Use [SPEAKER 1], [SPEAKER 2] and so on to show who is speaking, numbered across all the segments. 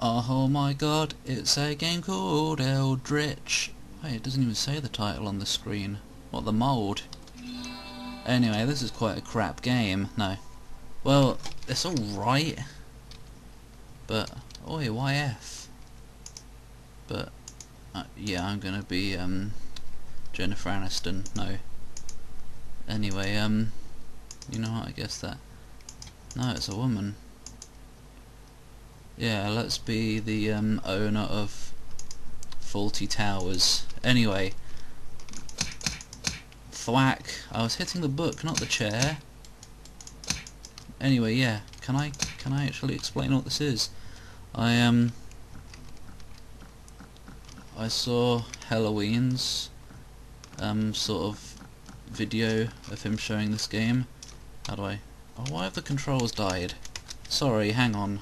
[SPEAKER 1] Oh my god, it's a game called Eldritch. Wait, it doesn't even say the title on the screen. What, the mould? Anyway, this is quite a crap game. No. Well, it's alright. But, oi, YF. But, yeah, I'm gonna be, Jennifer Aniston. No. Anyway, you know what, I guess that... No, it's a woman. Yeah, let's be the owner of Faulty Towers. Anyway, thwack. I was hitting the book, not the chair. Anyway, yeah. Can I actually explain what this is? I saw Halloween's sort of video of him showing this game. How do I? Oh, why have the controls died? Sorry, hang on.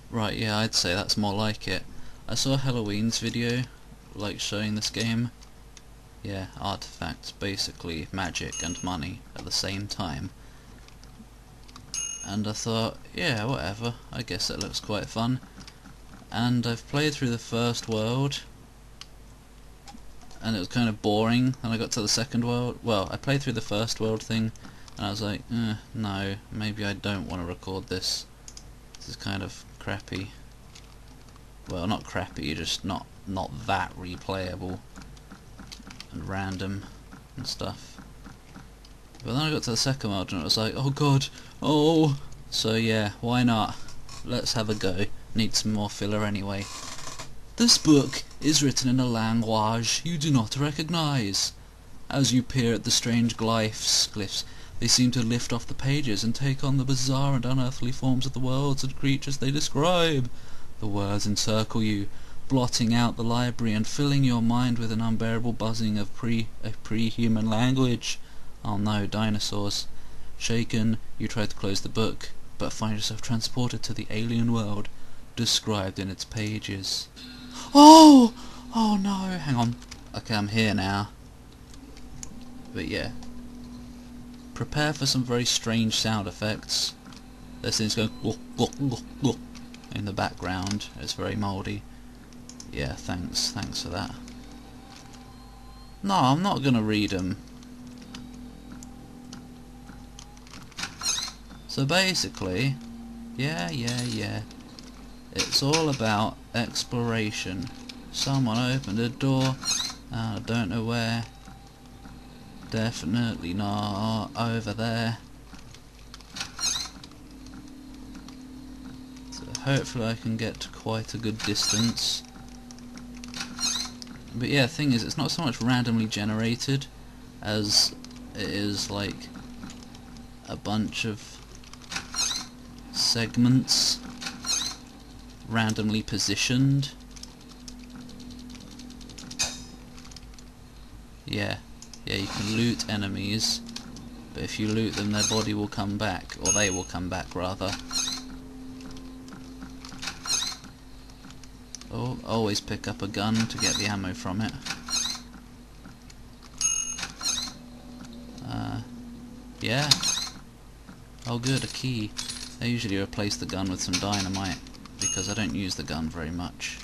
[SPEAKER 1] Right, yeah, I'd say that's more like it. I saw Halloween's video, like, showing this game. Yeah, artifacts, basically magic and money at the same time. And I thought, yeah, whatever, I guess it looks quite fun. And I've played through the first world, and it was kind of boring. Then I got to the second world. Well, I played through the first world thing, and I was like, no, maybe I don't want to record this. This is kind of crappy. Well, not crappy, just not that replayable and random and stuff. But then I got to the second world and it was like, oh god, oh! So yeah, why not? Let's have a go. Need some more filler anyway. This book is written in a language you do not recognize. As you peer at the strange glyphs, they seem to lift off the pages and take on the bizarre and unearthly forms of the worlds and creatures they describe. The words encircle you, blotting out the library and filling your mind with an unbearable buzzing of pre-human language. Oh no, dinosaurs. Shaken, you try to close the book, but find yourself transported to the alien world described in its pages. Oh! Oh no, hang on. Okay, I'm here now. But yeah. Prepare for some very strange sound effects. There's things going in the background. It's very mouldy. Yeah, thanks for that. No, I'm not gonna read them. So basically, yeah. It's all about exploration. Someone opened a door, I don't know where. Definitely not over there. So hopefully I can get to quite a good distance. But yeah, the thing is, it's not so much randomly generated as it is like a bunch of segments randomly positioned. Yeah, you can loot enemies, but if you loot them, their body will come back, or they will come back rather. Oh, always pick up a gun to get the ammo from it. Yeah. Oh good, a key. I usually replace the gun with some dynamite, because I don't use the gun very much.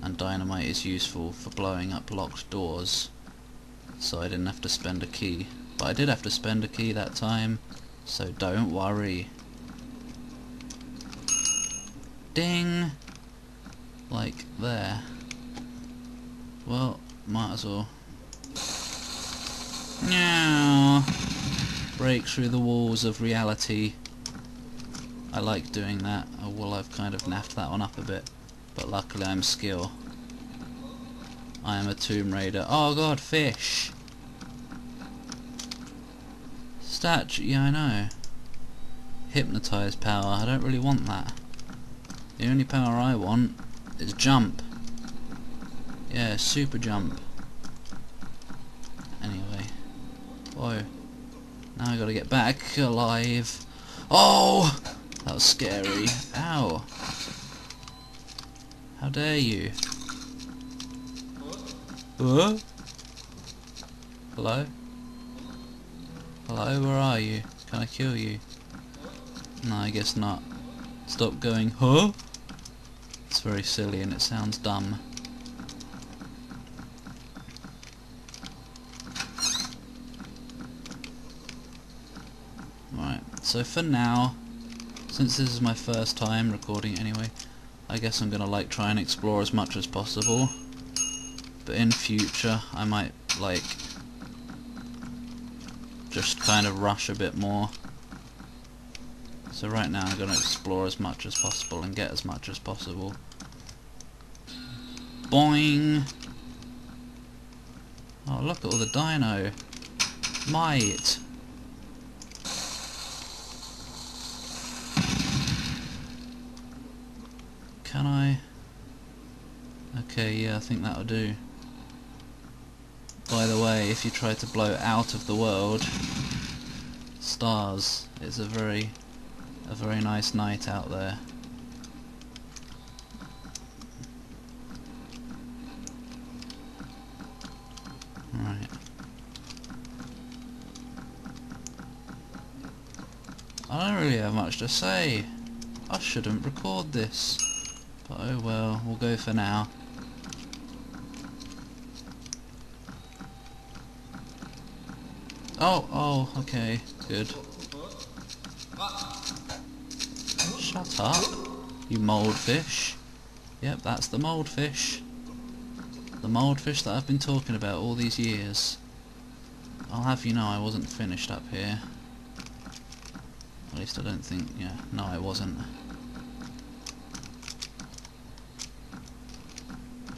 [SPEAKER 1] And dynamite is useful for blowing up locked doors, so I didn't have to spend a key. But I did have to spend a key that time, so don't worry. Ding! Like there. Well, might as well. Now break through the walls of reality. I like doing that. Oh, well, I've kind of naffed that one up a bit, but luckily I'm skill. I am a Tomb Raider. Oh god, fish! Statue, yeah I know. Hypnotise power, I don't really want that. The only power I want is jump. Yeah, super jump. Anyway. Whoa. Now I gotta get back alive. Oh! That was scary. Ow! How dare you? Hello? Hello, where are you? Can I kill you? No, I guess not. Stop going, huh? It's very silly and it sounds dumb. Right, so for now, since this is my first time recording anyway, I guess I'm gonna try and explore as much as possible. But in future I might just kind of rush a bit more. So right now I'm gonna explore as much as possible and get as much as possible. Boing! Oh, look at all the dino. Mate! Can I? Okay, yeah, I think that'll do. By the way, if you try to blow out of the world, stars, it's a very nice night out there. Right. I don't really have much to say. I shouldn't record this. But oh well, we'll go for now. Oh, okay, good. Shut up, you moldfish. Yep, that's the moldfish. The moldfish that I've been talking about all these years. I'll have you know I wasn't finished up here. At least I don't think, yeah, no I wasn't.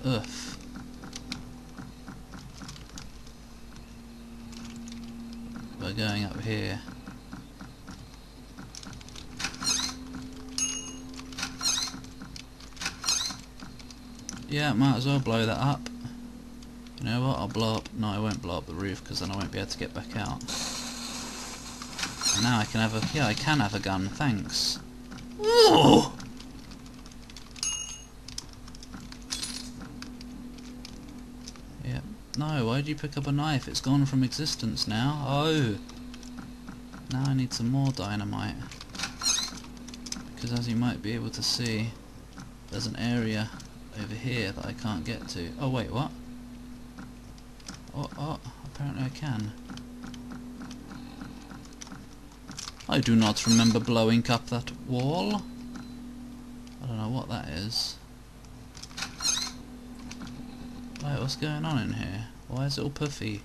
[SPEAKER 1] Ugh. We're going up here. Yeah, might as well blow that up. You know what, I'll blow up, no I won't blow up the roof because then I won't be able to get back out. And now I can have a, yeah I can have a gun, thanks. Ooh! Yep. No, why'd you pick up a knife? It's gone from existence now. Oh! Now I need some more dynamite. Because as you might be able to see, there's an area over here that I can't get to. Oh wait, what? Oh, apparently I can. I do not remember blowing up that wall. I don't know what that is. Wait, what's going on in here? Why is it all puffy?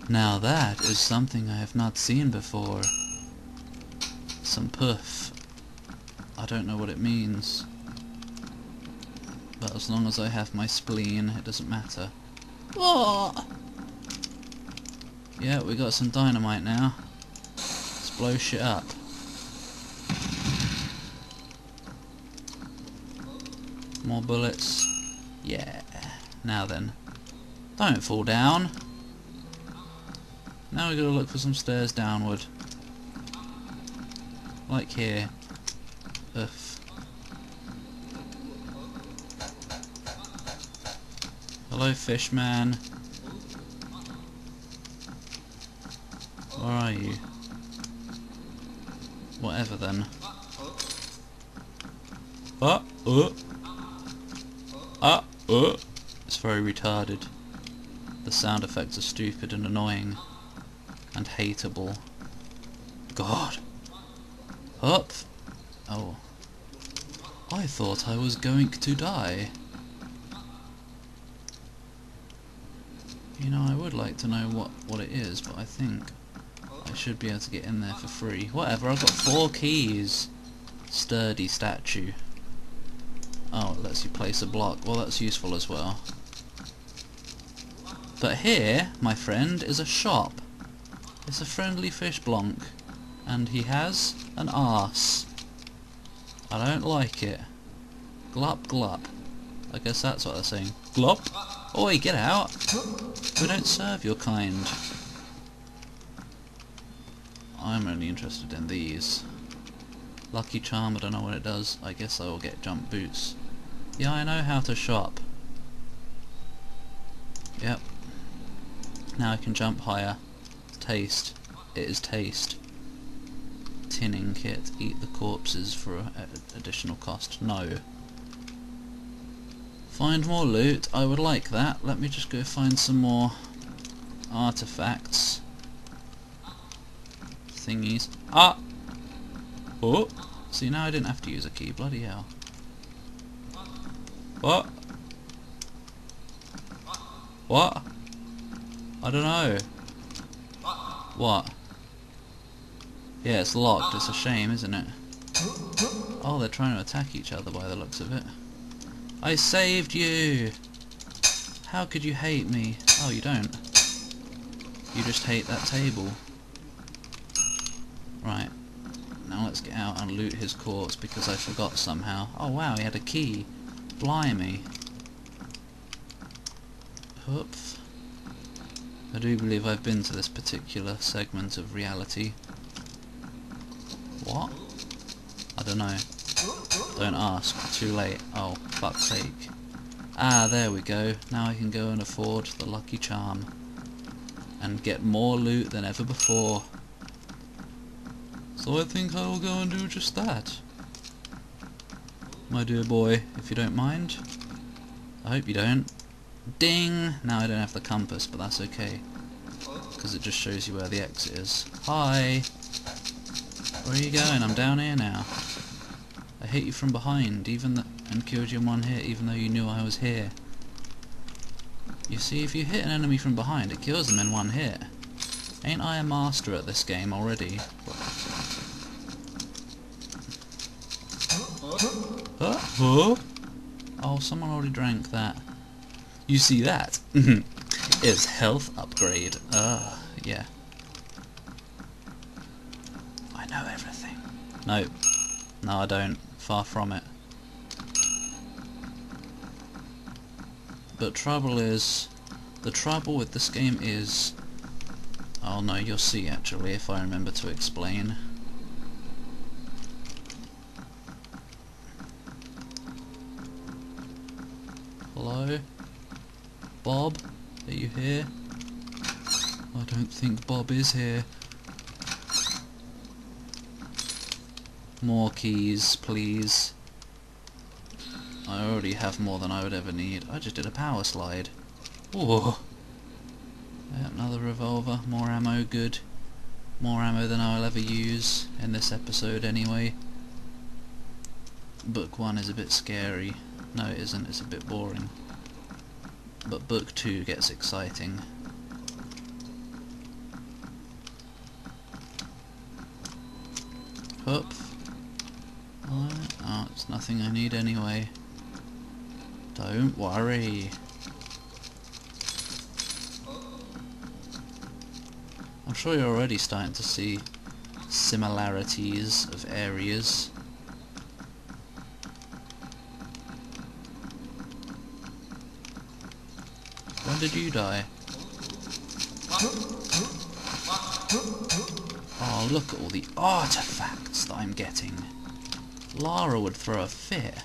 [SPEAKER 1] Now that is something I have not seen before. Some puff. I don't know what it means. But as long as I have my spleen, it doesn't matter. Oh! Yeah, we got some dynamite now. Let's blow shit up. More bullets. Yeah. Now then. Don't fall down. Now we gotta look for some stairs downward. Like here. Ugh. Hello, fishman. Where are you? Whatever then. It's very retarded. The sound effects are stupid and annoying. And hateable. God. Up! Oh. I thought I was going to die. You know, I would like to know what it is, but I think I should be able to get in there for free. Whatever, I've got 4 keys. Sturdy statue. Oh, it lets you place a block. Well, that's useful as well. But here, my friend, is a shop. It's a friendly fish blonk. And he has an arse. I don't like it. Glop glop. I guess that's what they're saying. Glop? Oi, get out! We don't serve your kind. I'm only interested in these. Lucky charm, I don't know what it does. I guess I will get jump boots. Yeah, I know how to shop. Yep. Now I can jump higher. Taste. It is taste. tinning kit. Eat the corpses for additional cost. No. Find more loot. I would like that. Let me just go find some more artifacts. Thingies. Ah! Oh! See, now I didn't have to use a key. Bloody hell. What? What? I don't know. What? Yeah, it's locked. It's a shame, isn't it? Oh, they're trying to attack each other by the looks of it. I saved you! How could you hate me? Oh, you don't. You just hate that table. Right. Now let's get out and loot his corpse because I forgot somehow. Oh wow, he had a key. Blimey. Oops. I do believe I've been to this particular segment of reality. What? I don't know. Don't ask. Too late. Oh, fuck's sake. Ah, there we go. Now I can go and afford the lucky charm. And get more loot than ever before. So I think I will go and do just that. My dear boy, if you don't mind. I hope you don't. Ding! Now I don't have the compass, but that's okay. Because it just shows you where the exit is. Hi! Where are you going? I'm down here now. I hit you from behind, and killed you in one hit, even though you knew I was here. You see, if you hit an enemy from behind, it kills them in one hit. Ain't I a master at this game already? Oh, someone already drank that. You see that? Is health upgrade. Yeah. I know everything. No. No, I don't. Far from it. But the trouble with this game is... Oh no, you'll see actually if I remember to explain. Hello? Bob? Are you here? I don't think Bob is here. More keys, please. I already have more than I would ever need. I just did a power slide. Ooh. Yep, another revolver. More ammo, good. More ammo than I'll ever use in this episode anyway. Book 1 is a bit scary. No, it isn't. It's a bit boring. But book 2 gets exciting. Hup. Oh, it's nothing I need anyway. Don't worry. I'm sure you're already starting to see similarities of areas. When did you die? Oh, look at all the artifacts that I'm getting. Lara would throw a fit.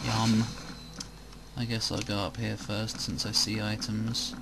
[SPEAKER 1] Yum. I guess I'll go up here first since I see items.